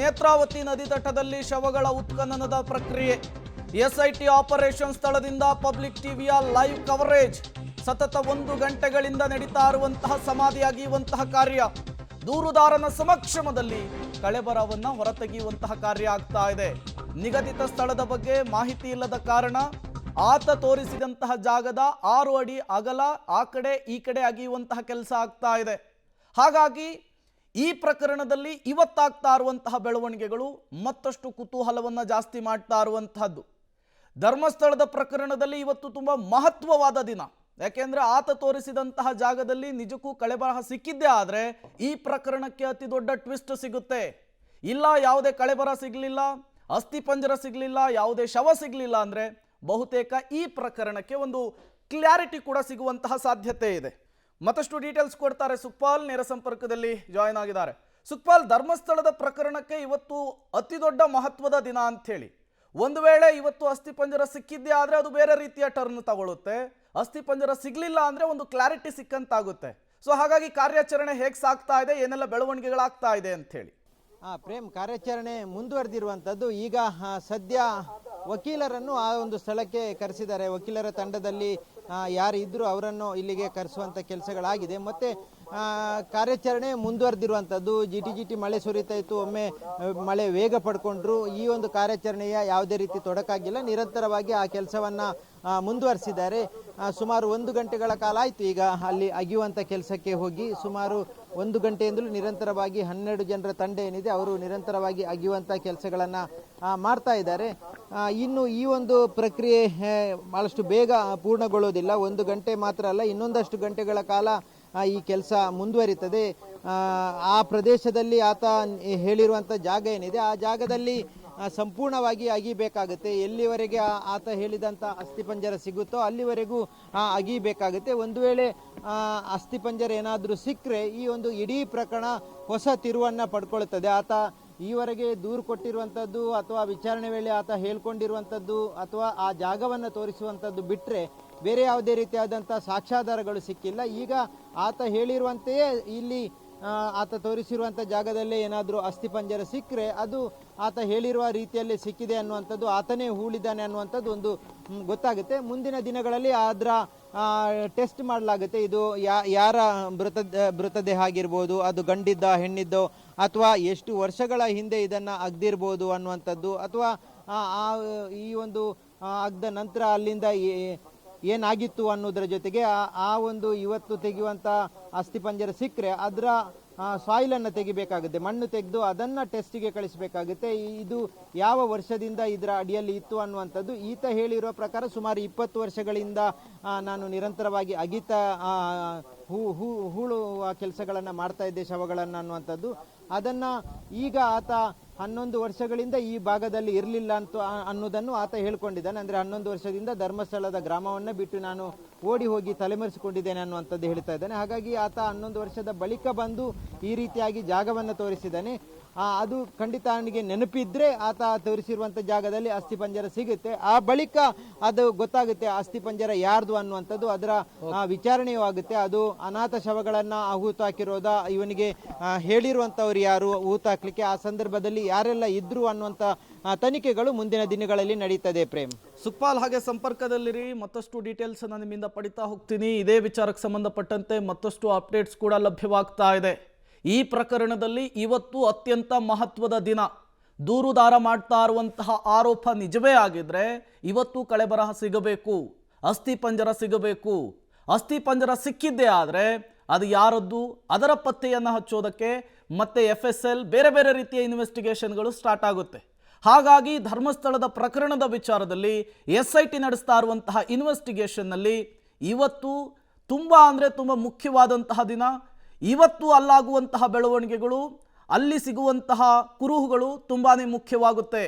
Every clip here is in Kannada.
ನೇತ್ರಾವತಿ ನದಿ ತಟದಲ್ಲಿ ಶವಗಳ ಉತ್ಖನನದ ಪ್ರಕ್ರಿಯೆ. ಎಸ್ಐಟಿ ಆಪರೇಷನ್ ಸ್ಥಳದಿಂದ ಪಬ್ಲಿಕ್ ಟಿವಿಯ ಲೈವ್ ಕವರೇಜ್. ಸತತ 1 ಗಂಟೆಗಳಿಂದ ನಡೀತಾ ಇರುವಂತಹ ಸಮಾಧಿ ಅಗೆಯುವಂತಹ ಕಾರ್ಯ. ದೂರುದಾರನ ಸಮಕ್ಷಮದಲ್ಲಿ ಕಳೆಬರವನ್ನ ಹೊರತೆಗೆಯುವಂತಹ ಕಾರ್ಯ ಆಗ್ತಾ ಇದೆ. ನಿಗದಿತ ಸ್ಥಳದ ಬಗ್ಗೆ ಮಾಹಿತಿ ಇಲ್ಲದ ಕಾರಣ ಆತ ತೋರಿಸಿದಂತಹ ಜಾಗದ 6 ಅಡಿ ಅಗಲ ಆ ಕಡೆ ಈ ಕಡೆ ಅಗೆಯುವಂತಹ ಕೆಲಸ ಆಗ್ತಾ ಇದೆ. ಹಾಗಾಗಿ ಈ ಪ್ರಕರಣದಲ್ಲಿ ಇವತ್ತಾಗ್ತಾ ಇರುವಂತಹ ಬೆಳವಣಿಗೆಗಳು ಮತ್ತಷ್ಟು ಕುತೂಹಲವನ್ನು ಜಾಸ್ತಿ ಮಾಡ್ತಾ ಇರುವಂತಹದ್ದು. ಧರ್ಮಸ್ಥಳದ ಪ್ರಕರಣದಲ್ಲಿ ಇವತ್ತು ತುಂಬ ಮಹತ್ವವಾದ ದಿನ. ಯಾಕೆಂದ್ರೆ ಆತ ತೋರಿಸಿದಂತಹ ಜಾಗದಲ್ಲಿ ನಿಜಕ್ಕೂ ಕಳೆಬರಹ ಸಿಕ್ಕಿದ್ದೇ ಆದರೆ ಈ ಪ್ರಕರಣಕ್ಕೆ ಅತಿ ದೊಡ್ಡ ಟ್ವಿಸ್ಟ್ ಸಿಗುತ್ತೆ. ಇಲ್ಲ ಯಾವುದೇ ಕಳೆಬರಹ ಸಿಗಲಿಲ್ಲ, ಅಸ್ಥಿಪಂಜರ ಸಿಗಲಿಲ್ಲ, ಯಾವುದೇ ಶವ ಸಿಗಲಿಲ್ಲ ಅಂದರೆ ಬಹುತೇಕ ಈ ಪ್ರಕರಣಕ್ಕೆ ಒಂದು ಕ್ಲಾರಿಟಿ ಕೂಡ ಸಿಗುವಂತಹ ಸಾಧ್ಯತೆ ಇದೆ. ಮತ್ತಷ್ಟು ಡೀಟೇಲ್ಸ್ ಕೊಡ್ತಾರೆ ಸುಖಪಾಲ್, ನೇರ ಸಂಪರ್ಕದಲ್ಲಿ ಜಾಯಿನ್ ಆಗಿದ್ದಾರೆ. ಸುಖಪಾಲ್, ಧರ್ಮಸ್ಥಳದ ಪ್ರಕರಣಕ್ಕೆ ಇವತ್ತು ಅತಿ ದೊಡ್ಡ ಮಹತ್ವದ ದಿನ ಅಂಥೇಳಿ. ಒಂದು ವೇಳೆ ಇವತ್ತು ಅಸ್ಥಿಪಂಜರ ಸಿಕ್ಕಿದ್ದೇ ಆದರೆ ಅದು ಬೇರೆ ರೀತಿಯ ಟರ್ನ್ ತಗೊಳ್ಳುತ್ತೆ. ಅಸ್ಥಿಪಂಜರ ಸಿಗಲಿಲ್ಲ ಅಂದರೆ ಒಂದು ಕ್ಲಾರಿಟಿ ಸಿಕ್ಕಂತಾಗುತ್ತೆ. ಸೊ ಹಾಗಾಗಿ ಕಾರ್ಯಾಚರಣೆ ಹೇಗೆ ಸಾಗ್ತಾ ಇದೆ, ಏನೆಲ್ಲ ಬೆಳವಣಿಗೆಗಳಾಗ್ತಾ ಇದೆ ಅಂಥೇಳಿ? ಪ್ರೇಮ್, ಕಾರ್ಯಾಚರಣೆ ಮುಂದುವರೆದಿರುವಂಥದ್ದು. ಈಗ ಸದ್ಯ ವಕೀಲರನ್ನು ಆ ಒಂದು ಸ್ಥಳಕ್ಕೆ ಕರೆಸಿದ್ದಾರೆ. ವಕೀಲರ ತಂಡದಲ್ಲಿ ಯಾರು ಇದ್ದರೂ ಅವರನ್ನು ಇಲ್ಲಿಗೆ ಕರೆಸುವಂಥ ಕೆಲಸಗಳಾಗಿದೆ. ಮತ್ತು ಕಾರ್ಯಾಚರಣೆ ಮುಂದುವರೆದಿರುವಂಥದ್ದು. ಜಿಟಿ ಮಳೆ ಸುರಿತಾ ಇತ್ತು, ಒಮ್ಮೆ ಮಳೆ ವೇಗ ಪಡ್ಕೊಂಡ್ರು. ಈ ಒಂದು ಕಾರ್ಯಾಚರಣೆಯ ಯಾವುದೇ ರೀತಿ ತೊಡಕಾಗಿಲ್ಲ, ನಿರಂತರವಾಗಿ ಆ ಕೆಲಸವನ್ನು ಮುಂದುವರಿಸಿದ್ದಾರೆ. ಸುಮಾರು 1 ಗಂಟೆಗಳ ಕಾಲ ಆಯಿತು ಈಗ ಅಲ್ಲಿ ಅಗೆಯುವಂಥ ಕೆಲಸಕ್ಕೆ ಹೋಗಿ. ಸುಮಾರು 1 ಗಂಟೆಯಿಂದಲೂ ನಿರಂತರವಾಗಿ 12 ಜನರ ತಂಡ ಏನಿದೆ ಅವರು ನಿರಂತರವಾಗಿ ಅಗೆಯುವಂಥ ಕೆಲಸಗಳನ್ನು ಮಾಡ್ತಾ ಇದ್ದಾರೆ. ಇನ್ನು ಈ ಒಂದು ಪ್ರಕ್ರಿಯೆ ಭಾಳಷ್ಟು ಬೇಗ ಪೂರ್ಣಗೊಳ್ಳೋದಿಲ್ಲ. 1 ಗಂಟೆ ಮಾತ್ರ ಅಲ್ಲ, ಇನ್ನೊಂದಷ್ಟು ಗಂಟೆಗಳ ಕಾಲ ಈ ಕೆಲಸ ಮುಂದುವರಿತದೆ. ಆ ಪ್ರದೇಶದಲ್ಲಿ ಆತ ಹೇಳಿರುವಂಥ ಜಾಗ ಏನಿದೆ ಆ ಜಾಗದಲ್ಲಿ ಸಂಪೂರ್ಣವಾಗಿ ಅಗಿಬೇಕಾಗುತ್ತೆ. ಎಲ್ಲಿವರೆಗೆ ಆತ ಹೇಳಿದಂಥ ಅಸ್ಥಿಪಂಜರ ಸಿಗುತ್ತೋ ಅಲ್ಲಿವರೆಗೂ ಅಗಿಬೇಕಾಗುತ್ತೆ. ಒಂದು ವೇಳೆ ಅಸ್ಥಿಪಂಜರ ಏನಾದರೂ ಸಿಕ್ಕರೆ ಈ ಒಂದು ಇಡೀ ಪ್ರಕರಣ ಹೊಸ ತಿರುವನ್ನು ಪಡ್ಕೊಳ್ತದೆ. ಆತ ಈವರೆಗೆ ದೂರು ಕೊಟ್ಟಿರುವಂಥದ್ದು ಅಥವಾ ವಿಚಾರಣೆ ವೇಳೆ ಆತ ಹೇಳ್ಕೊಂಡಿರುವಂಥದ್ದು ಅಥವಾ ಆ ಜಾಗವನ್ನು ತೋರಿಸುವಂಥದ್ದು ಬಿಟ್ಟರೆ ಬೇರೆ ಯಾವುದೇ ರೀತಿಯಾದಂಥ ಸಾಕ್ಷ್ಯಾಧಾರಗಳು ಸಿಕ್ಕಿಲ್ಲ. ಈಗ ಆತ ಹೇಳಿರುವಂತೆಯೇ ಇಲ್ಲಿ ಆತ ತೋರಿಸಿರುವಂಥ ಜಾಗದಲ್ಲೇ ಏನಾದರೂ ಅಸ್ಥಿಪಂಜರ ಸಿಕ್ಕರೆ ಅದು ಆತ ಹೇಳಿರುವ ರೀತಿಯಲ್ಲಿ ಸಿಕ್ಕಿದೆ ಅನ್ನುವಂಥದ್ದು, ಆತನೇ ಹೂಳಿದ್ದಾನೆ ಅನ್ನುವಂಥದ್ದು ಒಂದು ಗೊತ್ತಾಗುತ್ತೆ. ಮುಂದಿನ ದಿನಗಳಲ್ಲಿ ಅದರ ಟೆಸ್ಟ್ ಮಾಡಲಾಗುತ್ತೆ. ಇದು ಯಾರ ಮೃತದೇಹ ಆಗಿರ್ಬೋದು, ಅದು ಗಂಡಿದ್ದ ಹೆಣ್ಣಿದ್ದೋ ಅಥವಾ ಎಷ್ಟು ವರ್ಷಗಳ ಹಿಂದೆ ಇದನ್ನು ಅಗ್ದಿರ್ಬೋದು ಅನ್ನುವಂಥದ್ದು, ಅಥವಾ ಈ ಒಂದು ಅಗ್ದ ನಂತರ ಅಲ್ಲಿಂದ ಏನಾಗಿತ್ತು ಅನ್ನೋದ್ರ ಜೊತೆಗೆ ಆ ಒಂದು ಇವತ್ತು ತೆಗೆಯುವಂಥ ಅಸ್ಥಿಪಂಜರ ಸಿಕ್ಕರೆ ಅದರ ಸಾಯಿಲನ್ನು ತೆಗಿಬೇಕಾಗುತ್ತೆ, ಮಣ್ಣು ತೆಗೆದು ಅದನ್ನು ಟೆಸ್ಟಿಗೆ ಕಳಿಸಬೇಕಾಗುತ್ತೆ. ಇದು ಯಾವ ವರ್ಷದಿಂದ ಇದರ ಅಡಿಯಲ್ಲಿ ಇತ್ತು ಅನ್ನುವಂಥದ್ದು ಈತ ಹೇಳಿರೋ ಪ್ರಕಾರ ಸುಮಾರು 20 ವರ್ಷಗಳಿಂದ ನಾನು ನಿರಂತರವಾಗಿ ಅಗಿತಾ ಹೂಳುವ ಕೆಲಸಗಳನ್ನು ಮಾಡ್ತಾ ಇದ್ದೆ ಶವಗಳನ್ನು ಅನ್ನುವಂಥದ್ದು. ಅದನ್ನು ಈಗ ಆತ 11 ವರ್ಷಗಳಿಂದ ಈ ಭಾಗದಲ್ಲಿ ಇರಲಿಲ್ಲ ಅನ್ನೋದನ್ನು ಆತ ಹೇಳ್ಕೊಂಡಿದ್ದಾನೆ. ಅಂದರೆ 11 ವರ್ಷದಿಂದ ಧರ್ಮಸ್ಥಳದ ಗ್ರಾಮವನ್ನು ಬಿಟ್ಟು ನಾನು ಓಡಿ ಹೋಗಿ ತಲೆಮರೆಸಿಕೊಂಡಿದ್ದೇನೆ ಅನ್ನುವಂಥದ್ದು ಹೇಳ್ತಾ ಇದ್ದಾನೆ. ಹಾಗಾಗಿ ಆತ 11 ವರ್ಷದ ಬಳಿಕ ಬಂದು ಈ ರೀತಿಯಾಗಿ ಜಾಗವನ್ನು ತೋರಿಸಿದ್ದಾನೆ. ಅದು ಖಂಡಿತ ಅವನಿಗೆ ನೆನಪಿದ್ರೆ ಆತ ತೋರಿಸಿರುವಂಥ ಜಾಗದಲ್ಲಿ ಅಸ್ಥಿಪಂಜರ ಸಿಗುತ್ತೆ. ಆ ಬಳಿಕ ಅದು ಗೊತ್ತಾಗುತ್ತೆ ಅಸ್ಥಿಪಂಜರ ಯಾರ್ದು ಅನ್ನುವಂಥದ್ದು. ಅದರ ವಿಚಾರಣೆಯೂ ಆಗುತ್ತೆ. ಅದು ಅನಾಥ ಶವಗಳನ್ನು ಹೂತಾಕಿರೋದ, ಇವನಿಗೆ ಹೇಳಿರುವಂಥವ್ರು ಯಾರು ಹೂತಾಕ್ಲಿಕ್ಕೆ, ಆ ಸಂದರ್ಭದಲ್ಲಿ ಯಾರೆಲ್ಲ ಇದ್ರು ಅನ್ನುವಂಥ ತನಿಖೆಗಳು ಮುಂದಿನ ದಿನಗಳಲ್ಲಿ ನಡೀತದೆ. ಪ್ರೇಮ್, ಸುಖಪಾಲ್ ಹಾಗೆ ಸಂಪರ್ಕದಲ್ಲಿರಿ, ಮತ್ತಷ್ಟು ಡೀಟೇಲ್ಸ್ ನಾನು ನಿಮ್ಮಿಂದ ಪಡಿತಾ ಹೋಗ್ತೀನಿ. ಇದೇ ವಿಚಾರಕ್ಕೆ ಸಂಬಂಧಪಟ್ಟಂತೆ ಮತ್ತಷ್ಟು ಅಪ್ಡೇಟ್ಸ್ ಕೂಡ ಲಭ್ಯವಾಗ್ತಾ ಇದೆ. ಈ ಪ್ರಕರಣದಲ್ಲಿ ಇವತ್ತು ಅತ್ಯಂತ ಮಹತ್ವದ ದಿನ. ದೂರುದಾರ ಮಾಡ್ತಾ ಇರುವಂತಹ ಆರೋಪ ನಿಜವೇ ಆಗಿದ್ರೆ ಇವತ್ತು ಕಳೆಬರಹ ಸಿಗಬೇಕು, ಅಸ್ಥಿಪಂಜರ ಸಿಗಬೇಕು. ಅಸ್ಥಿಪಂಜರ ಸಿಕ್ಕಿದ್ದೇ ಆದರೆ ಅದು ಯಾರದ್ದು ಅದರ ಪತ್ತೆಯನ್ನು ಹಚ್ಚೋದಕ್ಕೆ ಮತ್ತೆ FSL ಬೇರೆ ಬೇರೆ ರೀತಿಯ ಇನ್ವೆಸ್ಟಿಗೇಷನ್ಗಳು ಸ್ಟಾರ್ಟ್ ಆಗುತ್ತೆ. ಹಾಗಾಗಿ ಧರ್ಮಸ್ಥಳದ ಪ್ರಕರಣದ ವಿಚಾರದಲ್ಲಿ SIT ನಡೆಸ್ತಾ ಇರುವಂತಹ ಇನ್ವೆಸ್ಟಿಗೇಷನ್ನಲ್ಲಿ ಇವತ್ತು ತುಂಬ ಅಂದರೆ ತುಂಬ ಮುಖ್ಯವಾದಂತಹ ದಿನ. ಇವತ್ತು ಅಲ್ಲಾಗುವಂತಹ ಬೆಳವಣಿಗೆಗಳು, ಅಲ್ಲಿ ಸಿಗುವಂತಹ ಕುರುಹುಗಳು ತುಂಬಾ ಮುಖ್ಯವಾಗುತ್ತೆ.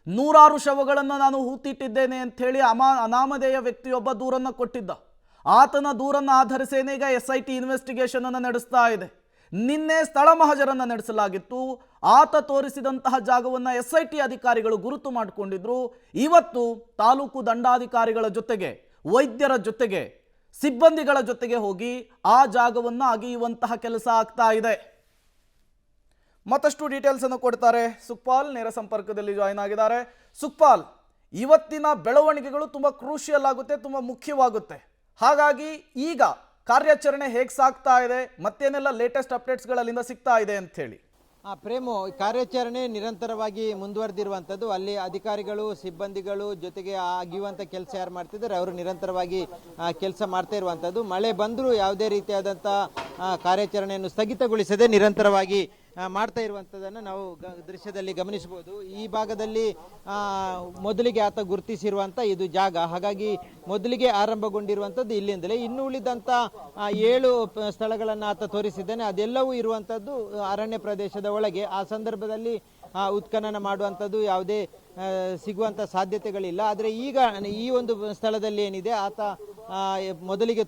100 ಶವಗಳನ್ನು ನಾನು ಹೂತಿಟ್ಟಿದ್ದೇನೆ ಅಂಥೇಳಿ ಅನಾಮಧೇಯ ವ್ಯಕ್ತಿಯೊಬ್ಬ ದೂರನ್ನು ಕೊಟ್ಟಿದ್ದ. ಆತನ ದೂರನ್ನು ಆಧರಿಸೇನೆ ಈಗ SIT ಇನ್ವೆಸ್ಟಿಗೇಷನ್ ಅನ್ನು ನಡೆಸ್ತಾ ಇದೆ. ನಿನ್ನೆ ಸ್ಥಳ ಮಹಜರನ್ನು ನಡೆಸಲಾಗಿತ್ತು. ಆತ ತೋರಿಸಿದಂತಹ ಜಾಗವನ್ನು SIT ಅಧಿಕಾರಿಗಳು ಗುರುತು ಮಾಡಿಕೊಂಡಿದ್ರು. ಇವತ್ತು ತಾಲೂಕು ದಂಡಾಧಿಕಾರಿಗಳ ಜೊತೆಗೆ, ವೈದ್ಯರ ಜೊತೆಗೆ, ಸಿಬ್ಬಂದಿಗಳ ಜೊತೆಗೆ ಹೋಗಿ ಆ ಜಾಗವನ್ನು ಅಗೆಯುವಂತಹ ಕೆಲಸ ಆಗ್ತಾ ಇದೆ. ಮತ್ತಷ್ಟು ಡೀಟೇಲ್ಸ್ ಅನ್ನು ಕೊಡ್ತಾರೆ ಸುಕ್ಪಾಲ್, ನೇರ ಸಂಪರ್ಕದಲ್ಲಿ ಜಾಯಿನ್ ಆಗಿದ್ದಾರೆ. ಸುಕ್ಪಾಲ್, ಇವತ್ತಿನ ಬೆಳವಣಿಗೆಗಳು ತುಂಬಾ ಕ್ರೂಷಿಯಲ್ ಆಗುತ್ತೆ, ತುಂಬಾ ಮುಖ್ಯವಾಗುತ್ತೆ. ಹಾಗಾಗಿ ಈಗ ಕಾರ್ಯಾಚರಣೆ ಹೇಗೆ ಸಾಗ್ತಾ ಇದೆ, ಮತ್ತೇನೆಲ್ಲ ಲೇಟೆಸ್ಟ್ ಅಪ್ಡೇಟ್ಸ್ಗಳಲ್ಲಿಂದ ಸಿಗ್ತಾ ಇದೆ ಅಂತ ಹೇಳಿ? ಪ್ರೇಮು, ಕಾರ್ಯಾಚರಣೆ ನಿರಂತರವಾಗಿ ಮುಂದುವರೆದಿರುವಂಥದ್ದು. ಅಲ್ಲಿ ಅಧಿಕಾರಿಗಳು, ಸಿಬ್ಬಂದಿಗಳು ಜೊತೆಗೆ ಆಗಿರುವಂಥ ಕೆಲಸ ಯಾರು ಮಾಡ್ತಿದ್ದಾರೆ ಅವರು ನಿರಂತರವಾಗಿ ಕೆಲಸ ಮಾಡ್ತಾ ಇರುವಂಥದ್ದು. ಮಳೆ ಬಂದರೂ ಯಾವುದೇ ರೀತಿಯಾದಂಥ ಕಾರ್ಯಾಚರಣೆಯನ್ನು ಸ್ಥಗಿತಗೊಳಿಸದೆ ನಿರಂತರವಾಗಿ ಮಾಡ್ತಾ ಇರುವಂಥದ್ದನ್ನು ನಾವು ದೃಶ್ಯದಲ್ಲಿ ಗಮನಿಸಬಹುದು. ಈ ಭಾಗದಲ್ಲಿ ಮೊದಲಿಗೆ ಆತ ಗುರುತಿಸಿರುವಂಥ ಇದು ಜಾಗ, ಹಾಗಾಗಿ ಮೊದಲಿಗೆ ಆರಂಭಗೊಂಡಿರುವಂಥದ್ದು ಇಲ್ಲಿಂದಲೇ. ಇನ್ನು ಉಳಿದಂಥ 7 ಸ್ಥಳಗಳನ್ನು ಆತ ತೋರಿಸಿದ್ದಾನೆ. ಅದೆಲ್ಲವೂ ಇರುವಂಥದ್ದು ಅರಣ್ಯ ಪ್ರದೇಶದ ಒಳಗೆ. ಆ ಸಂದರ್ಭದಲ್ಲಿ ಉತ್ಖನನ ಮಾಡುವಂಥದ್ದು ಯಾವುದೇ ಸಿಗುವಂಥ ಸಾಧ್ಯತೆಗಳಿಲ್ಲ. ಆದರೆ ಈಗ ಈ ಒಂದು ಸ್ಥಳದಲ್ಲಿ ಏನಿದೆ, ಆತ ಮೊದಲಿಗೆ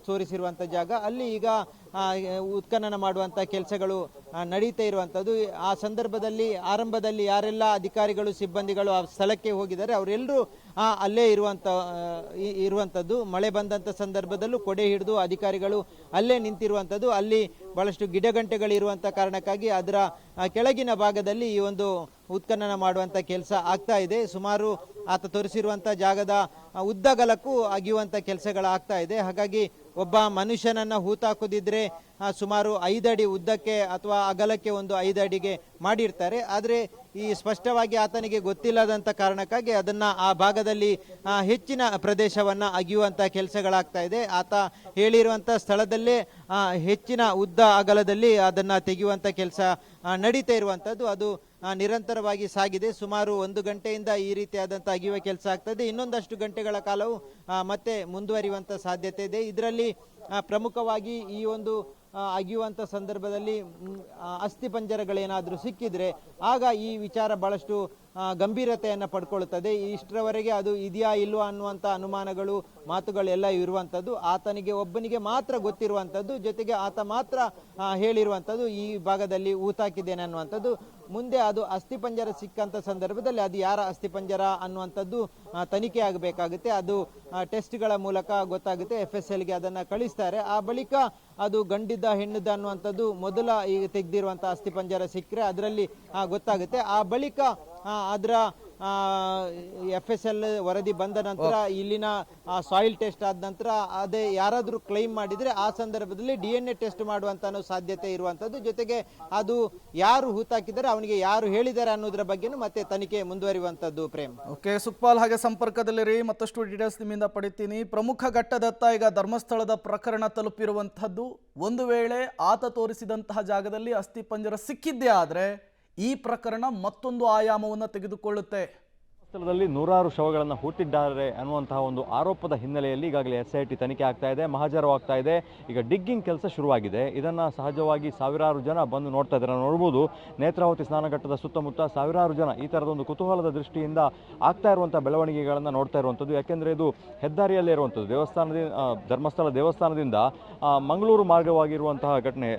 ತೋರಿಸಿರುವಂಥ ಜಾಗ, ಅಲ್ಲಿ ಈಗ ಉತ್ಖನನ ಮಾಡುವಂಥ ಕೆಲಸಗಳು ನಡೀತಾ ಇರುವಂಥದ್ದು. ಆ ಸಂದರ್ಭದಲ್ಲಿ ಆರಂಭದಲ್ಲಿ ಯಾರೆಲ್ಲ ಅಧಿಕಾರಿಗಳು, ಸಿಬ್ಬಂದಿಗಳು ಆ ಸ್ಥಳಕ್ಕೆ ಹೋಗಿದ್ದಾರೆ ಅವರೆಲ್ಲರೂ ಅಲ್ಲೇ ಇರುವಂಥದ್ದು. ಮಳೆ ಬಂದಂಥ ಸಂದರ್ಭದಲ್ಲೂ ಕೊಡೆ ಹಿಡಿದು ಅಧಿಕಾರಿಗಳು ಅಲ್ಲೇ ನಿಂತಿರುವಂಥದ್ದು. ಅಲ್ಲಿ ಬಹಳಷ್ಟು ಗಿಡಗಂಟೆಗಳಿರುವಂಥ ಕಾರಣಕ್ಕಾಗಿ ಅದರ ಕೆಳಗಿನ ಭಾಗದಲ್ಲಿ ಈ ಒಂದು ಉತ್ಖನನ ಮಾಡುವಂಥ ಕೆಲಸ ಆಗ್ತಾ ಇದೆ. ಸುಮಾರು ಆತ ತೋರಿಸಿರುವಂಥ ಜಾಗದ ಉದ್ದಗಲಕ್ಕೂ ಅಗಿಯುವಂಥ ಕೆಲಸಗಳಾಗ್ತಾ ಇದೆ. ಹಾಗಾಗಿ ಒಬ್ಬ ಮನುಷ್ಯನನ್ನು ಹೂತಾಕುದಿದ್ರೆ ಸುಮಾರು 5 ಅಡಿ ಉದ್ದಕ್ಕೆ ಅಥವಾ ಅಗಲಕ್ಕೆ ಒಂದು 5 ಅಡಿಗೆ ಮಾಡಿರ್ತಾರೆ. ಆದರೆ ಈ ಸ್ಪಷ್ಟವಾಗಿ ಆತನಿಗೆ ಗೊತ್ತಿಲ್ಲದಂಥ ಕಾರಣಕ್ಕಾಗಿ ಅದನ್ನು ಆ ಭಾಗದಲ್ಲಿ ಹೆಚ್ಚಿನ ಪ್ರದೇಶವನ್ನು ಅಗಿಯುವಂಥ ಕೆಲಸಗಳಾಗ್ತಾ ಇದೆ. ಆತ ಹೇಳಿರುವಂಥ ಸ್ಥಳದಲ್ಲೇ ಹೆಚ್ಚಿನ ಉದ್ದ ಅಗಲದಲ್ಲಿ ಅದನ್ನು ತೆಗೆಯುವಂಥ ಕೆಲಸ ನಡೀತಾ ಇರುವಂಥದ್ದು. ಅದು ನಿರಂತರವಾಗಿ ಸಾಗಿದೆ. ಸುಮಾರು 1 ಗಂಟೆಯಿಂದ ಈ ರೀತಿಯಾದಂಥ ಅಗಿಯುವ ಕೆಲಸ ಆಗ್ತದೆ. ಇನ್ನೊಂದಷ್ಟು ಗಂಟೆಗಳ ಕಾಲವು ಮತ್ತೆ ಮುಂದುವರಿಯುವಂಥ ಸಾಧ್ಯತೆ ಇದೆ. ಇದರಲ್ಲಿ ಪ್ರಮುಖವಾಗಿ ಈ ಒಂದು ಅಗಿಯುವಂಥ ಸಂದರ್ಭದಲ್ಲಿ ಅಸ್ಥಿಪಂಜರಗಳೇನಾದರೂ ಸಿಕ್ಕಿದ್ರೆ ಆಗ ಈ ವಿಚಾರ ಬಹಳಷ್ಟು ಗಂಭೀರತೆಯನ್ನು ಪಡ್ಕೊಳ್ತದೆ. ಇಷ್ಟರವರೆಗೆ ಅದು ಇದೆಯಾ ಇಲ್ವಾ ಅನ್ನುವಂಥ ಅನುಮಾನಗಳು, ಮಾತುಗಳೆಲ್ಲ ಇರುವಂಥದ್ದು. ಆತನಿಗೆ ಒಬ್ಬನಿಗೆ ಮಾತ್ರ ಗೊತ್ತಿರುವಂಥದ್ದು, ಜೊತೆಗೆ ಆತ ಮಾತ್ರ ಹೇಳಿರುವಂಥದ್ದು ಈ ಭಾಗದಲ್ಲಿ ಊತಾಕಿದ್ದೇನೆ ಅನ್ನುವಂಥದ್ದು. ಮುಂದೆ ಅದು ಅಸ್ಥಿಪಂಜರ ಸಿಕ್ಕಂಥ ಸಂದರ್ಭದಲ್ಲಿ ಅದು ಯಾರ ಅಸ್ಥಿಪಂಜರ ಅನ್ನುವಂಥದ್ದು ತನಿಖೆ ಆಗಬೇಕಾಗುತ್ತೆ. ಅದು ಟೆಸ್ಟ್ಗಳ ಮೂಲಕ ಗೊತ್ತಾಗುತ್ತೆ. FSLಗೆ ಅದನ್ನು ಕಳಿಸ್ತಾರೆ. ಆ ಬಳಿಕ ಅದು ಗಂಡಿದ್ದ ಹೆಣ್ಣುದ್ದ ಅನ್ನುವಂಥದ್ದು ಮೊದಲ ಈಗ ತೆಗೆದಿರುವಂಥ ಅಸ್ಥಿಪಂಜರ ಸಿಕ್ಕರೆ ಅದರಲ್ಲಿ ಗೊತ್ತಾಗುತ್ತೆ. ಆ ಬಳಿಕ ಅದರ FSL ವರದಿ ಬಂದ ನಂತರ, ಇಲ್ಲಿನ ಸಾಯಿಲ್ ಟೆಸ್ಟ್ ಆದ ನಂತರ ಅದೇ ಯಾರಾದರೂ ಕ್ಲೈಮ್ ಮಾಡಿದರೆ ಆ ಸಂದರ್ಭದಲ್ಲಿ DNA ಟೆಸ್ಟ್ ಮಾಡುವಂಥ ಸಾಧ್ಯತೆ ಇರುವಂಥದ್ದು. ಜೊತೆಗೆ ಅದು ಯಾರು ಹೂತಾಕಿದ್ದಾರೆ, ಅವನಿಗೆ ಯಾರು ಹೇಳಿದ್ದಾರೆ ಅನ್ನೋದ್ರ ಬಗ್ಗೆನೂ ಮತ್ತೆ ತನಿಖೆ ಮುಂದುವರಿಯುವಂಥದ್ದು. ಪ್ರೇಮ್, ಓಕೆ ಸುಕ್ಪಾಲ್, ಹಾಗೆ ಸಂಪರ್ಕದಲ್ಲಿರಿ, ಮತ್ತಷ್ಟು ಡೀಟೇಲ್ಸ್ ನಿಮ್ಮಿಂದ ಪಡಿತೀನಿ. ಪ್ರಮುಖ ಘಟ್ಟದತ್ತ ಈಗ ಧರ್ಮಸ್ಥಳದ ಪ್ರಕರಣ ತಲುಪಿರುವಂಥದ್ದು. ಒಂದು ವೇಳೆ ಆತ ತೋರಿಸಿದಂತಹ ಜಾಗದಲ್ಲಿ ಅಸ್ಥಿಪಂಜರ ಸಿಕ್ಕಿದ್ದೇ ಆದರೆ ಈ ಪ್ರಕರಣ ಮತ್ತೊಂದು ಆಯಾಮವನ್ನು ತೆಗೆದುಕೊಳ್ಳುತ್ತೆ. ಸ್ಥಳದಲ್ಲಿ 100 ಶವಗಳನ್ನು ಹೂತಿದ್ದಾರೆ ಅನ್ನುವಂತಹ ಒಂದು ಆರೋಪದ ಹಿನ್ನೆಲೆಯಲ್ಲಿ ಈಗಾಗಲೇ SIT ತನಿಖೆ ಆಗ್ತಾ ಇದೆ, ಮಹಾಜರವಾಗ್ತಾ ಇದೆ. ಈಗ ಡಿಗ್ಗಿಂಗ್ ಕೆಲಸ ಶುರುವಾಗಿದೆ. ಇದನ್ನು ಸಹಜವಾಗಿ ಸಾವಿರಾರು ಜನ ಬಂದು ನೋಡ್ತಾ ಇದ್ದಾರೆ. ನೋಡ್ಬೋದು, ನೇತ್ರಾವತಿ ಸ್ನಾನಘಟ್ಟದ ಸುತ್ತಮುತ್ತ ಸಾವಿರಾರು ಜನ ಈ ಥರದೊಂದು ಕುತೂಹಲದ ದೃಷ್ಟಿಯಿಂದ ಆಗ್ತಾ ಇರುವಂಥ ಬೆಳವಣಿಗೆಗಳನ್ನು ನೋಡ್ತಾ ಇರುವಂಥದ್ದು. ಯಾಕೆಂದರೆ ಇದು ಹೆದ್ದಾರಿಯಲ್ಲೇ ಇರುವಂಥದ್ದು. ಧರ್ಮಸ್ಥಳ ದೇವಸ್ಥಾನದಿಂದ ಮಂಗಳೂರು ಮಾರ್ಗವಾಗಿರುವಂತಹ ಘಟನೆ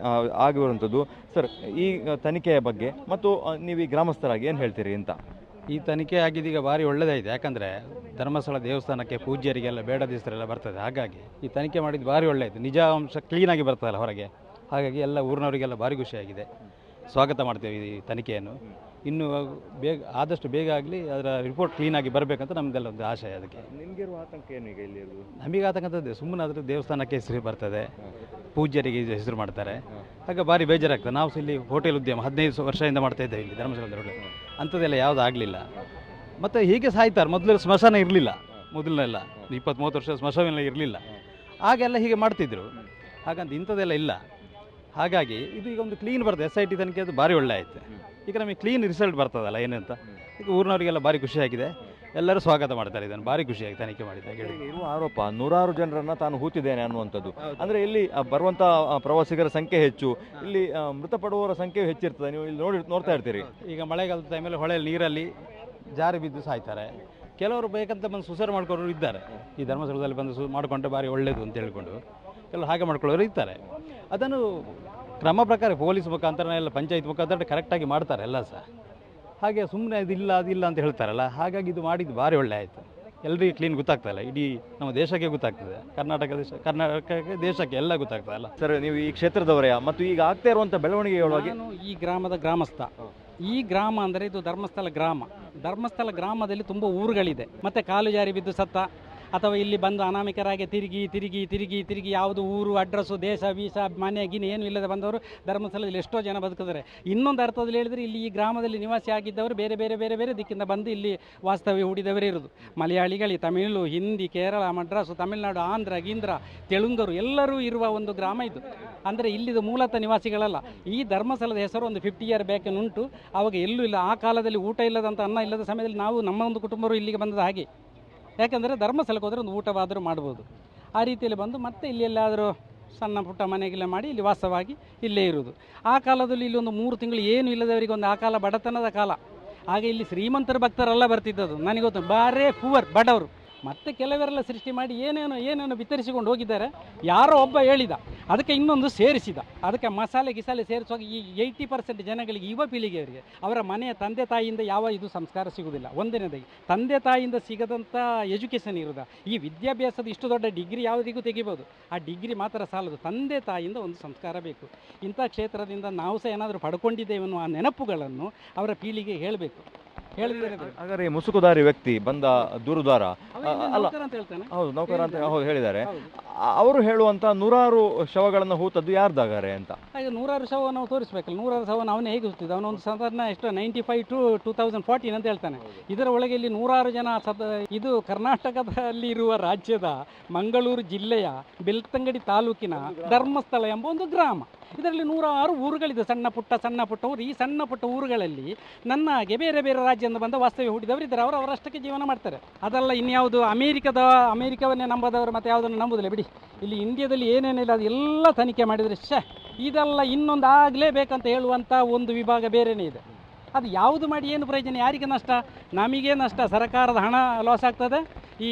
ಆಗಿರುವಂಥದ್ದು. ಸರ್, ಈ ತನಿಖೆಯ ಬಗ್ಗೆ ಮತ್ತು ನೀವು ಈ ಗ್ರಾಮಸ್ಥರಾಗಿ ಏನು ಹೇಳ್ತೀರಿ ಅಂತ? ಈ ತನಿಖೆ ಆಗಿದ್ದೀಗ ಭಾರಿ ಒಳ್ಳೆಯದಾಗಿದೆ. ಯಾಕಂದರೆ ಧರ್ಮಸ್ಥಳ ದೇವಸ್ಥಾನಕ್ಕೆ ಪೂಜ್ಯರಿಗೆಲ್ಲ ಬೇಡದಿಸ್ತರೆಲ್ಲ ಬರ್ತದೆ. ಹಾಗಾಗಿ ಈ ತನಿಖೆ ಮಾಡಿದ್ದು ಭಾರಿ ಒಳ್ಳೆಯದು. ನಿಜ ಅಂಶ ಕ್ಲೀನಾಗಿ ಬರ್ತದಲ್ಲ ಹೊರಗೆ. ಹಾಗಾಗಿ ಎಲ್ಲ ಊರಿನವರಿಗೆಲ್ಲ ಭಾರಿ ಖುಷಿಯಾಗಿದೆ. ಸ್ವಾಗತ ಮಾಡ್ತೇವೆ ಈ ತನಿಖೆಯನ್ನು. ಇನ್ನು ಆದಷ್ಟು ಬೇಗ ಆಗಲಿ, ಅದರ ರಿಪೋರ್ಟ್ ಕ್ಲೀನಾಗಿ ಬರಬೇಕಂತ ನಮ್ಮದೆಲ್ಲ ಒಂದು ಆಶಯ. ಅದಕ್ಕೆ ನಿಮಗಿರುವ ಆತಂಕ ಏನು ಈಗ ಇಲ್ಲಿ? ನಮಗೆ ಆತಂಕಂಥದ್ದು ಸುಮ್ಮನೆ ಅದರ ದೇವಸ್ಥಾನಕ್ಕೆ ಹೆಸರು ಬರ್ತದೆ, ಪೂಜ್ಯರಿಗೆ ಹೆಸರು ಮಾಡ್ತಾರೆ. ಆಗ ಭಾರಿ ಬೇಜಾರಾಗ್ತದೆ. ನಾವು ಇಲ್ಲಿ ಹೋಟೆಲ್ ಉದ್ಯಮ 15 ವರ್ಷದಿಂದ ಮಾಡ್ತಾ ಇದ್ದೇವೆ ಇಲ್ಲಿ ಧರ್ಮಸ್ಥಳದ ಹೋಟೆಲ್. ಅಂಥದ್ದೆಲ್ಲ ಯಾವುದೂ ಆಗಲಿಲ್ಲ. ಮತ್ತು ಹೀಗೆ ಸಾಯ್ತಾರೆ. ಮೊದಲು ಸ್ಮಶಾನ ಇರಲಿಲ್ಲ, ಮೊದಲನೆಲ್ಲ 20-30 ವರ್ಷ ಸ್ಮಶಾನ ಇರಲಿಲ್ಲ. ಆಗೆಲ್ಲ ಹೀಗೆ ಮಾಡ್ತಿದ್ರು. ಹಾಗಂತ ಇಂಥದ್ದೆಲ್ಲ ಇಲ್ಲ. ಹಾಗಾಗಿ ಇದು ಈಗ ಒಂದು ಕ್ಲೀನ್ ಬರ್ತದೆ. SIT ತನಿಖೆ ಅದು ಭಾರಿ ಒಳ್ಳೆ ಆಯಿತು. ಈಗ ನಮಗೆ ಕ್ಲೀನ್ ರಿಸಲ್ಟ್ ಬರ್ತದಲ್ಲ ಏನಂತ. ಈಗ ಊರಿನವರಿಗೆಲ್ಲ ಭಾರಿ ಖುಷಿಯಾಗಿದೆ. ಎಲ್ಲರೂ ಸ್ವಾಗತ ಮಾಡ್ತಾರೆ ಇದನ್ನು. ಭಾರಿ ಖುಷಿಯಾಗಿ ತನಿಖೆ ಮಾಡಿದ್ದಾರೆ. ಇರುವ ಆರೋಪ 100 ಜನರನ್ನು ತಾನು ಹೂತಿದ್ದೇನೆ ಅನ್ನುವಂಥದ್ದು. ಅಂದರೆ ಇಲ್ಲಿ ಬರುವಂಥ ಪ್ರವಾಸಿಗರ ಸಂಖ್ಯೆ ಹೆಚ್ಚು, ಇಲ್ಲಿ ಮೃತಪಡುವವರ ಸಂಖ್ಯೆ ಹೆಚ್ಚಿರ್ತದೆ. ನೀವು ಇಲ್ಲಿ ನೋಡ್ತಾ ಇರ್ತೀರಿ. ಈಗ ಮಳೆಗಾಲದ ಟೈಮಲ್ಲಿ ಹೊಳೆಯಲ್ಲಿ ನೀರಲ್ಲಿ ಜಾರಿ ಬಿದ್ದು ಸಾಯ್ತಾರೆ. ಕೆಲವರು ಬೇಕಂತ ಬಂದು ಸುಸೈಡ್ ಮಾಡ್ಕೊಳ್ಳೋರು ಇದ್ದಾರೆ. ಈ ಧರ್ಮಸ್ಥಳದಲ್ಲಿ ಬಂದು ಮಾಡಿಕೊಂಡ್ರೆ ಭಾರಿ ಒಳ್ಳೆಯದು ಅಂತ ಹೇಳ್ಕೊಂಡು ಕೆಲವರು ಹಾಗೆ ಮಾಡ್ಕೊಳ್ಳೋರು ಇರ್ತಾರೆ. ಅದನ್ನು ಕ್ರಮ ಪ್ರಕಾರ ಪೊಲೀಸ್ ಮುಖಾಂತರ ಎಲ್ಲ ಪಂಚಾಯತ್ ಮುಖಾಂತರ ಕರೆಕ್ಟಾಗಿ ಮಾಡ್ತಾರೆ ಎಲ್ಲ ಸಹ. ಹಾಗೆ ಸುಮ್ಮನೆ ಅದಿಲ್ಲ ಅಂತ ಹೇಳ್ತಾರಲ್ಲ. ಹಾಗಾಗಿ ಇದು ಮಾಡಿದ್ದು ಭಾರಿ ಒಳ್ಳೆ ಆಯಿತು. ಎಲ್ರಿಗೂ ಕ್ಲೀನ್ ಗೊತ್ತಾಗ್ತಾ ಇಲ್ಲ, ಇಡೀ ನಮ್ಮ ದೇಶಕ್ಕೆ ಗೊತ್ತಾಗ್ತದೆ, ಕರ್ನಾಟಕಕ್ಕೆ ದೇಶಕ್ಕೆ ಎಲ್ಲ ಗೊತ್ತಾಗ್ತದೆ ಅಲ್ಲ. ಸರ್, ನೀವು ಈ ಕ್ಷೇತ್ರದವರೇ ಮತ್ತು ಈಗ ಆಗ್ತಾ ಇರುವಂಥ ಬೆಳವಣಿಗೆಯೊಳಗೆ ನಾನು ಈ ಗ್ರಾಮದ ಗ್ರಾಮಸ್ಥ. ಈ ಗ್ರಾಮ ಅಂದರೆ ಇದು ಧರ್ಮಸ್ಥಳ ಗ್ರಾಮ. ಧರ್ಮಸ್ಥಳ ಗ್ರಾಮದಲ್ಲಿ ತುಂಬ ಊರುಗಳಿದೆ. ಮತ್ತು ಕಾಲು ಜಾರಿ ಬಿದ್ದು ಸತ್ತ ಅಥವಾ ಇಲ್ಲಿ ಬಂದು ಅನಾಮಿಕರಾಗಿ ತಿರುಗಿ ಯಾವುದು ಊರು ಅಡ್ರೆಸ್ಸು ದೇಶ ವೀಸ ಮನೆ ಗಿನಿ ಏನು ಇಲ್ಲದೆ ಬಂದವರು ಧರ್ಮಸ್ಥಳದಲ್ಲಿ ಎಷ್ಟೋ ಜನ ಬದುಕಿದ್ದಾರೆ. ಇನ್ನೊಂದು ಅರ್ಥದಲ್ಲಿ ಹೇಳಿದರೆ ಇಲ್ಲಿ ಈ ಗ್ರಾಮದಲ್ಲಿ ನಿವಾಸಿ ಆಗಿದ್ದವರು ಬೇರೆ ಬೇರೆ ಬೇರೆ ಬೇರೆ ದಿಕ್ಕಿಂದ ಬಂದು ಇಲ್ಲಿ ವಾಸ್ತವ್ಯ ಹೂಡಿದವರೇ ಇರೋದು. ಮಲಯಾಳಿಗಳು, ತಮಿಳು, ಹಿಂದಿ, ಕೇರಳ, ಮಡ್ರಾಸು, ತಮಿಳುನಾಡು, ಆಂಧ್ರ, ಗೀಂದ್ರ, ತೆಲುಂಗರು ಎಲ್ಲರೂ ಇರುವ ಒಂದು ಗ್ರಾಮ ಇದು. ಅಂದರೆ ಇಲ್ಲಿದು ಮೂಲತಃ ನಿವಾಸಿಗಳಲ್ಲ. ಈ ಧರ್ಮಸ್ಥಳದ ಹೆಸರು ಒಂದು 50 ಇಯರ್ ಬ್ಯಾಕೇನುಂಟು. ಆವಾಗ ಎಲ್ಲೂ ಇಲ್ಲ. ಆ ಕಾಲದಲ್ಲಿ ಊಟ ಇಲ್ಲದಂಥ ಅನ್ನ ಇಲ್ಲದ ಸಮಯದಲ್ಲಿ ನಾವು ನಮ್ಮ ಒಂದು ಕುಟುಂಬರು ಇಲ್ಲಿಗೆ ಬಂದದ ಹಾಗೆ. ಯಾಕೆಂದರೆ ಧರ್ಮಸ್ಥಳಕ್ಕೆ ಹೋದರೆ ಒಂದು ಊಟವಾದರೂ ಮಾಡ್ಬೋದು. ಆ ರೀತಿಯಲ್ಲಿ ಬಂದು ಮತ್ತೆ ಇಲ್ಲಿ ಎಲ್ಲಾದರೂ ಸಣ್ಣ ಪುಟ್ಟ ಮನೆಗೆಲ್ಲ ಮಾಡಿ ಇಲ್ಲಿ ವಾಸವಾಗಿ ಇಲ್ಲೇ ಇರುವುದು. ಆ ಕಾಲದಲ್ಲಿ ಇಲ್ಲಿ ಒಂದು 3 ತಿಂಗಳು ಏನು ಇಲ್ಲದವರಿಗೆ ಒಂದು ಆ ಕಾಲ ಬಡತನದ ಕಾಲ. ಆಗ ಇಲ್ಲಿ ಶ್ರೀಮಂತರ ಭಕ್ತರೆಲ್ಲ ಬರ್ತಿದ್ದದು. ನನಗೆ ಗೊತ್ತು, ಬಾರೇ ಪುವರ್ ಬಡವರು. ಮತ್ತೆ ಕೆಲವರೆಲ್ಲ ಸೃಷ್ಟಿ ಮಾಡಿ ಏನೇನೋ ವಿತರಿಸಿಕೊಂಡು ಹೋಗಿದ್ದಾರೆ. ಯಾರೋ ಒಬ್ಬ ಹೇಳಿದ, ಅದಕ್ಕೆ ಇನ್ನೊಂದು ಸೇರಿಸಿದ. ಅದಕ್ಕೆ ಮಸಾಲೆ ಗಿಸಾಲೆ ಸೇರಿಸುವಾಗ ಈ 80% ಜನಗಳಿಗೆ, ಯುವ ಪೀಳಿಗೆಯವರಿಗೆ ಅವರ ಮನೆಯ ತಂದೆ ತಾಯಿಯಿಂದ ಯಾವ ಇದು ಸಂಸ್ಕಾರ ಸಿಗುವುದಿಲ್ಲ. ಒಂದನೇದಾಗಿ ತಂದೆ ತಾಯಿಯಿಂದ ಸಿಗದಂಥ ಎಜುಕೇಷನ್ ಇರೋದ. ಈ ವಿದ್ಯಾಭ್ಯಾಸದ ಇಷ್ಟು ದೊಡ್ಡ ಡಿಗ್ರಿ ಯಾವುದಿಗೂ ತೆಗಿಬೋದು, ಆ ಡಿಗ್ರಿ ಮಾತ್ರ ಸಾಲದು. ತಂದೆ ತಾಯಿಯಿಂದ ಒಂದು ಸಂಸ್ಕಾರ ಬೇಕು. ಇಂಥ ಕ್ಷೇತ್ರದಿಂದ ನಾವು ಸಹ ಏನಾದರೂ ಪಡ್ಕೊಂಡಿದ್ದೇವೆ ಅನ್ನೋ ಆ ನೆನಪುಗಳನ್ನು ಅವರ ಪೀಳಿಗೆಗೆ ಹೇಳಬೇಕು. ಹಾಗಾದ್ರೆ ಈ ಮುಸುಕುದಾರಿ ವ್ಯಕ್ತಿ ಬಂದ ದೂರುದಾರ ಅಲ್ಲ, ಅಂತ ಹೇಳ್ತಾನೆ. ಹೌದು ನೌಕರ ಅಂತ ಹೌದು ಹೇಳಿದ್ದಾರೆ. ಅವರು ಹೇಳುವಂತ 100 ಶವಗಳನ್ನು ಹೂತದ್ದು ಯಾರ್ದಾಗಾರೆ ಅಂತ. ಹಾಗೆ 100 ಶವ ನಾವು ತೋರಿಸ್ಬೇಕಲ್ಲ. 100 ಶವನ ಅವನೇ ಹೇಗೆ ಹುಟ್ಟಿದ? ಅವನೊಂದು ಸಾಧಾರಣ ಎಷ್ಟು 95 to 2014 ಅಂತ ಹೇಳ್ತಾನೆ. ಇದರ ಒಳಗೆ ಇಲ್ಲಿ 100 ಜನ ಇದು ಕರ್ನಾಟಕದಲ್ಲಿ ಇರುವ ರಾಜ್ಯದ ಮಂಗಳೂರು ಜಿಲ್ಲೆಯ ಬೆಳ್ತಂಗಡಿ ತಾಲೂಕಿನ ಧರ್ಮಸ್ಥಳ ಎಂಬ ಒಂದು ಗ್ರಾಮ. ಇದರಲ್ಲಿ 106 ಊರುಗಳಿದೆ, ಸಣ್ಣ ಪುಟ್ಟ ಊರು. ಈ ಸಣ್ಣ ಪುಟ್ಟ ಊರುಗಳಲ್ಲಿ ನನ್ನ ಹಾಗೆ ಬೇರೆ ಬೇರೆ ರಾಜ್ಯದಿಂದ ಬಂದ ವಾಸ್ತವ್ಯ ಹೂಡಿದವರು ಇದ್ದಾರೆ. ಅವರು ಅವರಷ್ಟಕ್ಕೆ ಜೀವನ ಮಾಡ್ತಾರೆ. ಅದೆಲ್ಲ ಇನ್ಯಾವುದು ಅಮೇರಿಕವನ್ನೇ ನಂಬೋದವರು ಮತ್ತು ಯಾವುದನ್ನು ನಂಬುದಿಲ್ಲ ಬಿಡಿ. ಇಲ್ಲಿ ಇಂಡಿಯಾದಲ್ಲಿ ಏನೇನಿಲ್ಲ ಅದೆಲ್ಲ ತನಿಖೆ ಮಾಡಿದರೆ ಇದೆಲ್ಲ ಇನ್ನೊಂದು ಆಗಲೇಬೇಕಂತ ಹೇಳುವಂಥ ಒಂದು ವಿಭಾಗ ಬೇರೆಯೇ ಇದೆ. ಅದು ಯಾವುದು ಮಾಡಿ ಏನು ಪ್ರಯೋಜನ? ಯಾರಿಗೆ ನಷ್ಟ? ನಮಗೆ ನಷ್ಟ. ಸರ್ಕಾರದ ಹಣ ಲಾಸ್ ಆಗ್ತದೆ, ಈ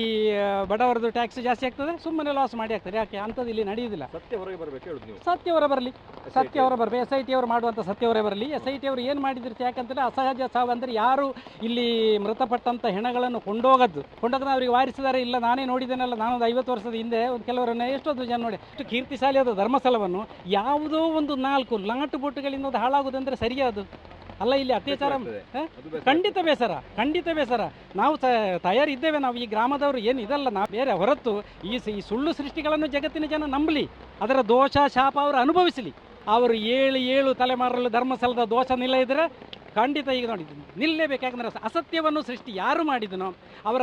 ಬಡವರದ್ದು ಟ್ಯಾಕ್ಸ್ ಜಾಸ್ತಿ ಆಗ್ತದೆ, ಸುಮ್ಮನೆ ಲಾಸ್ ಮಾಡಿ ಆಗ್ತದೆ. ಯಾಕೆ ಅಂಥದ್ದು ಇಲ್ಲಿ ನಡೆಯುವುದಿಲ್ಲ. ಸತ್ಯ ಹೊರಗೆ ಬರಬೇಕು ಹೇಳುದು ನೀವು. ಸತ್ಯ ಹೊರ ಬರಲಿ, SIT ಅವರು ಮಾಡುವಂಥ ಸತ್ಯ ಹೊರ ಬರಲಿ. SIT ಅವರು ಏನು ಮಾಡಿದ್ರು ಯಾಕಂತೇಳಿ ಅಸಹಜ ಸಾವು ಅಂದರೆ ಯಾರು ಇಲ್ಲಿ ಮೃತಪಟ್ಟಂಥ ಹೆಣಗಳನ್ನು ಕೊಂಡೋಗೋದು ಅವರಿಗೆ ವಾರಿಸಿದ್ದಾರೆ ಇಲ್ಲ. ನಾನೇ ನೋಡಿದ್ದೇನಲ್ಲ, ನಾನೊಂದು 50 ವರ್ಷದ ಹಿಂದೆ ಒಂದು ಕೆಲವರನ್ನು ಎಷ್ಟೊಂದು ಜನ ನೋಡಿ, ಅಷ್ಟು ಕೀರ್ತಿಶಾಲಿಯಾದ ಧರ್ಮಸ್ಥಳವನ್ನು ಯಾವುದೋ ಒಂದು 4 ಲಾಟು ಬೋಟುಗಳಿಂದ ಅದು ಹಾಳಾಗೋದಂದರೆ ಸರಿಯಾದು ಅಲ್ಲ. ಇಲ್ಲಿ ಅತ್ಯಾಚಾರ ಖಂಡಿತ ಬೇಸರ. ನಾವು ತಯಾರಿದ್ದೇವೆ. ನಾವು ಈ ಗ್ರಾಮದವರು ಏನು ಇದಲ್ಲ, ನಾವು ಬೇರೆ ಹೊರತು ಈ ಸುಳ್ಳು ಸೃಷ್ಟಿಗಳನ್ನು ಜಗತ್ತಿನ ಜನ ನಂಬಲಿ, ಅದರ ದೋಷ ಶಾಪ ಅವರು ಅನುಭವಿಸಲಿ. ಅವರು 7 ತಲೆಮಾರಲು ಧರ್ಮಸ್ಥಳದ ದೋಷ ನಿಲ್ಲದಿದ್ದರೆ ಖಂಡಿತ ಈಗ ನೋಡಿ ನಿಲ್ಲೇಬೇಕು. ಯಾಕಂದರೆ ಅಸತ್ಯವನ್ನು ಸೃಷ್ಟಿ ಯಾರು ಮಾಡಿದನೋ ಅವರ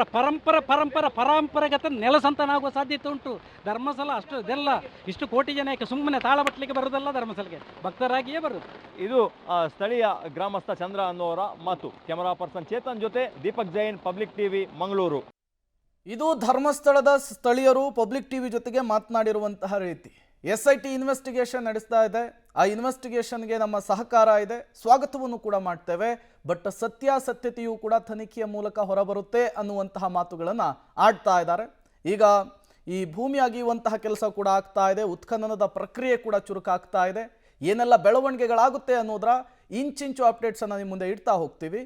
ಪರಂಪರಾಗತ ನೆಲಸಂತನಾಗುವ ಸಾಧ್ಯತೆ ಉಂಟು. ಧರ್ಮಸ್ಥಳ ಅಷ್ಟು ಇದೆಲ್ಲ ಇಷ್ಟು ಕೋಟಿ ಜನಕ್ಕೆ ಸುಮ್ಮನೆ ತಾಳಬಟ್ಟಲಿಕ್ಕೆ ಬರೋದಲ್ಲ, ಧರ್ಮಸ್ಥಳಕ್ಕೆ ಭಕ್ತರಾಗಿಯೇ ಬರೋದು. ಇದು ಸ್ಥಳೀಯ ಗ್ರಾಮಸ್ಥ ಚಂದ್ರ ಅನ್ನೋರ ಮಾತು. ಕ್ಯಾಮರಾ ಪರ್ಸನ್ ಚೇತನ್ ಜೊತೆ ದೀಪಕ್ ಜೈನ್, ಪಬ್ಲಿಕ್ ಟಿವಿ, ಮಂಗಳೂರು. ಇದು ಧರ್ಮಸ್ಥಳದ ಸ್ಥಳೀಯರು ಪಬ್ಲಿಕ್ ಟಿವಿ ಜೊತೆಗೆ ಮಾತನಾಡಿರುವಂತಹ ರೀತಿ. SIT ಇನ್ವೆಸ್ಟಿಗೇಷನ್ ನಡೆಸ್ತಾ ಇದೆ. ಆ ಇನ್ವೆಸ್ಟಿಗೇಷನ್ಗೆ ನಮ್ಮ ಸಹಕಾರ ಇದೆ, ಸ್ವಾಗತವನ್ನು ಕೂಡ ಮಾಡ್ತೇವೆ. ಬಟ್ ಸತ್ಯಾಸತ್ಯತೆಯೂ ಕೂಡ ತನಿಖೆಯ ಮೂಲಕ ಹೊರಬರುತ್ತೆ ಅನ್ನುವಂತಹ ಮಾತುಗಳನ್ನು ಆಡ್ತಾ ಇದ್ದಾರೆ. ಈಗ ಈ ಭೂಮಿ ಅಗೆಯುವಂತಹ ಕೆಲಸ ಕೂಡ ಆಗ್ತಾ ಇದೆ, ಉತ್ಖನನದ ಪ್ರಕ್ರಿಯೆ ಕೂಡ ಚುರುಕಾಗ್ತಾ ಇದೆ. ಏನೆಲ್ಲ ಬೆಳವಣಿಗೆಗಳಾಗುತ್ತೆ ಅನ್ನೋದರ ಇಂಚಿಂಚು ಅಪ್ಡೇಟ್ಸನ್ನು ನಿಮ್ಮ ಮುಂದೆ ಇಡ್ತಾ ಹೋಗ್ತೀವಿ.